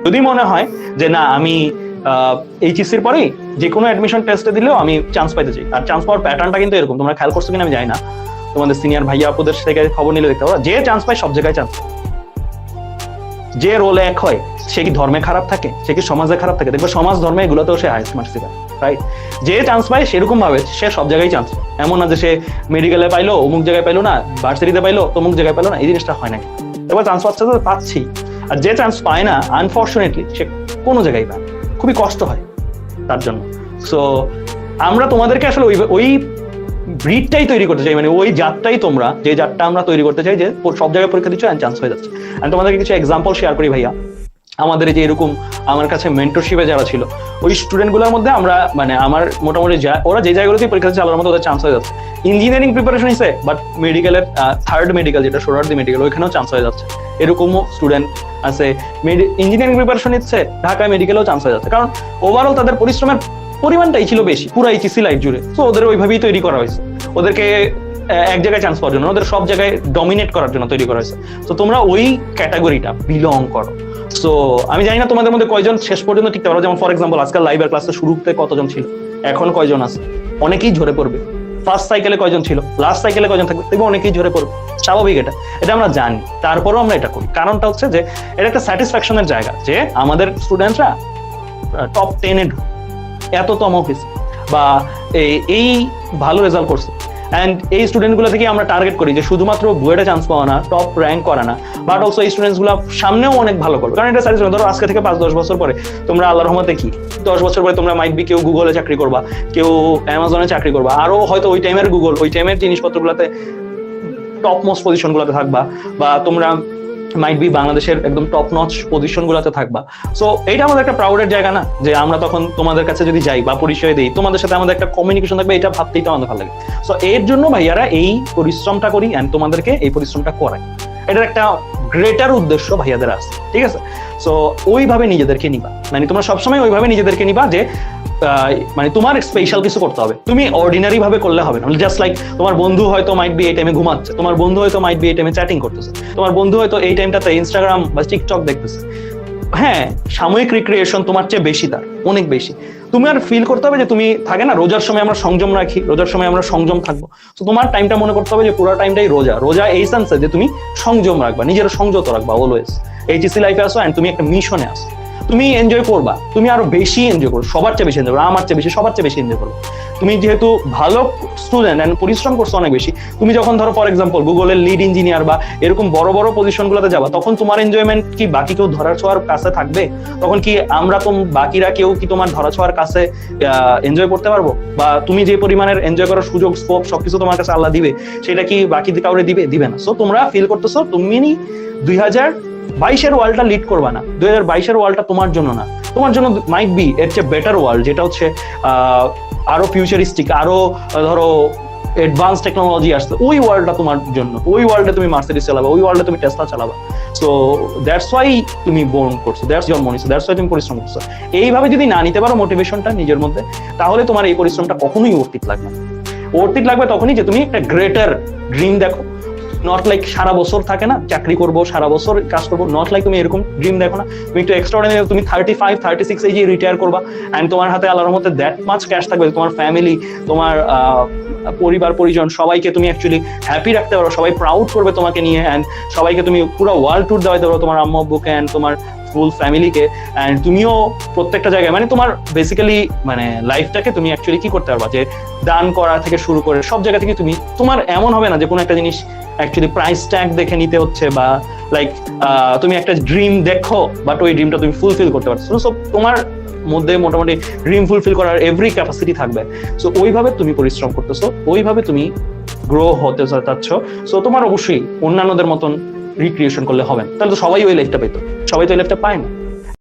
যদি মনে হয় যে না আমি এইচএসসির পরেই যে কোনো অ্যাডমিশন টেস্টে দিলেও আমি চান্স পাইতে চাই, আর চান্স পাওয়ার প্যাটার্নটা কিন্তু এরকম, তোমরা খেয়াল করছো কিনা আমি জানি না, তোমাদের সিনিয়র ভাইয়া আপুদের থেকে খবর নিলে দেখতে পাবো যে চান্স পায় সব জায়গায় চান্স পায়। যে রোলে এক হয় সে কি ধর্মে খারাপ থাকে, সে কি সমাজে খারাপ থাকে? দেখবে সমাজ ধর্মে এগুলোতেও সে হাইস্ট মার্কস পায়, রাইট? যে চান্স পায় সেরকম ভাবে সে সব জায়গায় চান্স পায়। এমন না যে সে মেডিকেলে পাইলো অমুক জায়গায় পাইলো না, ভার্সিটিতে পাইলো অমুক জায়গায় পাইলো না, এই জিনিসটা হয় না। এবার চান্স পাচ্ছে তো পাচ্ছি, আর যে চান্স পায় না আনফর্চুনেটলি সে কোনো জায়গায় পায়, খুবই কষ্ট হয় তার জন্য। সো আমরা তোমাদেরকে আসলে ওই ব্রিডটাই তৈরি করতে চাই, মানে ওই জাতটাই তোমরা, যে জাতটা আমরা তৈরি করতে চাই যে সব জায়গায় পরীক্ষা দিচ্ছ এন্ড চান্স হয়ে যাচ্ছে। আমি তোমাদেরকে কিছু এক্সাম্পল শেয়ার করি ভাইয়া। আমাদের যে এরকম আমার কাছে মেন্টরশিপে যারা ছিল ওই স্টুডেন্ট গুলোর মধ্যে আমরা মানে আমার মোটামুটি ওরা যে জায়গাগুলোতেই পরীক্ষা দিচ্ছে আল্লাহর মধ্যে ওদের চান্স হয়ে যাচ্ছে। ইঞ্জিনিয়ারিং প্রিপারেশন হিসেবে বাট মেডিকেলের থার্ড মেডিকেল যেটা সোহরাওয়ার্দী মেডিকেল ওইখানেও চান্স হয়ে যাচ্ছে, এরকমও স্টুডেন্ট আছে। ইঞ্জিনিয়ারিং প্রিপারেশন নিচ্ছে ঢাকা মেডিকেলেও চান্স হয়ে যাচ্ছে, কারণ ওভারঅল তাদের পরিশ্রমের পরিমাণটাই ছিল বেশি পুরো এইচএসসি লাইফ জুড়ে। তো ওদের ওইভাবেই তৈরি করা হয়েছে, ওদেরকে এক জায়গায় চান্স পাওয়ার জন্য, ওদের সব জায়গায় ডমিনেট করার জন্য তৈরি করা হয়েছে। তো তোমরা ওই ক্যাটাগরিটা বিলং করো। সো আমি জানি না তোমাদের মধ্যে কয়জন শেষ পর্যন্ত টিকতে পারো। যেমন ফর এক্সাম্পল আজকাল লাইভের ক্লাসে শুরুতে কতজন ছিল, এখন কয়জন আছে? অনেকেই ঝরে পড়বে। ফার্স্ট সাইকেলে কয়জন ছিল, লাস্ট সাইকেলে কয়জন থাকবে, দেখবে অনেকেই ঝরে পড়বে, স্বাভাবিক। এটা আমরা জানি, তারপরেও আমরা এটা করি। কারণটা হচ্ছে যে এটা একটা স্যাটিসফ্যাকশনের জায়গা যে আমাদের স্টুডেন্টরা টপ 10-এ এততম হয়েছে বা এই ভালো রেজাল্ট করছে। অ্যান্ড এই স্টুডেন্টগুলো থেকে আমরা টার্গেট করি যে শুধুমাত্র বুয়েটে চান্স পাওয়া না, টপ র্যাঙ্ক করা না, বাট অলসো এই স্টুডেন্টসগুলো সামনেও অনেক ভালো করবে। কারণ এটা স্যাটিসফ্যাকশন। ধরো আজকে থেকে 5-10 বছর পরে তোমরা আল্লাহর রহমতে কি 10 বছর পরে তোমরা মাইট বি কেউ গুগলে চাকরি করবা, কেউ অ্যামাজনে চাকরি করবা, আরো হয়তো ওই টাইমের গুগল ওই টাইমের জিনিসপত্রগুলোতে টপ মোস্ট পজিশনগুলোতে থাকবা, বা তোমরা মাইট বি বাংলাদেশের একদম টপ নচ পজিশন গুলাতে থাকবা। সো এইটা আমাদের একটা প্রাউডের জায়গা না, যে আমরা তখন তোমাদের কাছে যদি যাই বা পরিচয় দিই তোমাদের সাথে আমাদের একটা কমিউনিকেশন থাকবে, এটা ভাবতেই তো আমাদের ভালো লাগে। সো এর জন্য ভাইয়ারা এই পরিশ্রমটা করি অ্যান্ড তোমাদেরকে এই পরিশ্রমটা করাই, এটার একটা গ্রেটার উদ্দেশ্য ভাইয়াদের আছে, ঠিক আছে? সো ওইভাবে নিজেদেরকে নিবা, মানে তোমরা সবসময় ওইভাবে নিজেদেরকে নিবা যে মানে তোমার স্পেশাল কিছু করতে হবে। তুমি অর্ডিনারি ভাবে করলে হবে না। জাস্ট লাইক তোমার বন্ধু হয়তো মাইট বি এই টাইমে ঘুমাচ্ছে, তোমার বন্ধু হয়তো মাইট বি এই টাইমে চ্যাটিং করতেছে, তোমার বন্ধু হয়তো এই টাইমটাতে ইনস্টাগ্রাম বা টিকটক দেখতেছে। হ্যাঁ, সাময়িক রিক্রিয়েশন তোমার চেয়ে বেশি, তার অনেক বেশি। তুমি আর ফিল করতে হবে যে তুমি থাকে না রোজার সময় আমরা সংযম রাখি, রোজার সময় আমরা সংযম থাকবো। তো তোমার টাইমটা মনে করতে হবে যে পুরো টাইমটাই রোজা এই সেন্সে যে তুমি সংযম রাখবা, নিজের সংযত রাখবা অলওয়েজ। এইচএসসি লাইফে আসো অ্যান্ড তুমি একটা মিশনে আসো, তুমি এনজয় করবা, তুমি আরো বেশি এনজয় করো, সবার চেয়ে বেশি এনজয় করো, আমার চেয়ে বেশি, সবার চেয়ে বেশি এনজয় করো। তুমি যেহেতু ভালো স্টুডেন্ট এন্ড পরিশ্রম করছো অনেক বেশি, তুমি যখন ধরো ফর এক্সাম্পল গুগলের লিড ইঞ্জিনিয়ার বা এরকম বড় বড় পজিশন গুলোতে যাবা, তখন তোমার এনজয়মেন্ট কি বাকি কেউ ধরার ছোঁয়ার কাছে থাকবে? তখন কি আমরা বাকিরা কেউ কি তোমার ধরা ছোঁয়ার কাছে এনজয় করতে পারবো? বা তুমি যে পরিমাণের এনজয় করার সুযোগ স্কোপ সবকিছু তোমার কাছে আল্লাহ দিবে, সেটা কি বাকি কাউরে দিবে না। সো তোমরা ফিল করতেছো তুমি 2022-এর ওয়ার্ল্ডটা লিড করবা না, 2022-এর ওয়ার্ল্ডটা তোমার জন্য না, তোমার জন্য মাইট বি এর চেয়ে বেটার ওয়ার্ল্ড, যেটা হচ্ছে আরো ফিউচারিস্টিক, আরো ধরো অ্যাডভান্স টেকনোলজি আসছে, ওই ওয়ার্ল্ডটা তোমার জন্য। ওই ওয়ার্ল্ডে তুমি মার্সিডিজ চালাবা, ওই ওয়ার্ল্ডে তুমি টেসলা চালাবা। সো দ্যাটস ওয়াই তুমি বোর্ন করছো, দ্যাটস জন্ম নিছো, দ্যাটস ওয়াই তুমি পরিশ্রম করছো। এইভাবে যদি না নিতে পারো মোটিভেশনটা নিজের মধ্যে, তাহলে তোমার এই পরিশ্রমটা কখনোই অর্থিত লাগবে না। অর্থিত লাগবে তখনই যে তুমি একটা গ্রেটার ড্রিম দেখো, নট লাইক সারা বছর থাকে না চাকরি করবো, সারা বছর কাজ করবো, নট লাইক তুমি এরকম ড্রিম দেখো না। তুমি একটু এক্সট্রাঅর্ডিনারি, তুমি 35-36 এজে রিটায়ার করবা এন্ড তোমার হাতে আল্লাহর মধ্যে দ্যাট মাচ ক্যাশ থাকবে, তোমার ফ্যামিলি, তোমার পরিবার পরিজন সবাইকে তুমি অ্যাকচুয়ালি হ্যাপি রাখতে পারো, সবাই প্রাউড করবে তোমাকে নিয়ে, অ্যান্ড সবাইকে তুমি পুরো ওয়ার্ল্ড ট্যুর দেওয়াতে পারো, তোমার আম্মু আব্বুকে অ্যান্ড তোমার ফুল ফ্যামিলিকে, অ্যান্ড তুমিও প্রত্যেকটা জায়গায় মানে তোমার বেসিক্যালি মানে লাইফটাকে তুমি অ্যাকচুয়ালি কি করতে পারবা, যে দান করা থেকে শুরু করে সব জায়গা থেকে তুমি, তোমার এমন হবে না যে কোনো একটা জিনিস অ্যাকচুয়ালি প্রাইস ট্যাগ দেখে নিতে হচ্ছে, বা লাইক তুমি একটা ড্রিম দেখো বাট ওই ড্রিমটা তুমি ফুলফিল করতে পারছো। সো তোমার মধ্যে মোটামুটি ড্রিম ফুলফিল করার এভরি ক্যাপাসিটি থাকবে। সো ওইভাবে তুমি পরিশ্রম করতেছো, ওইভাবে তুমি গ্রো হতে চাচ্ছ। সো তোমার অবশ্যই অন্যান্যদের মতন রিক্রিয়েশন করলে হবে না, তাহলে তো সবাই ওই লাইফটা পেতো, সবাই তো ওই লাইফটা পায় না।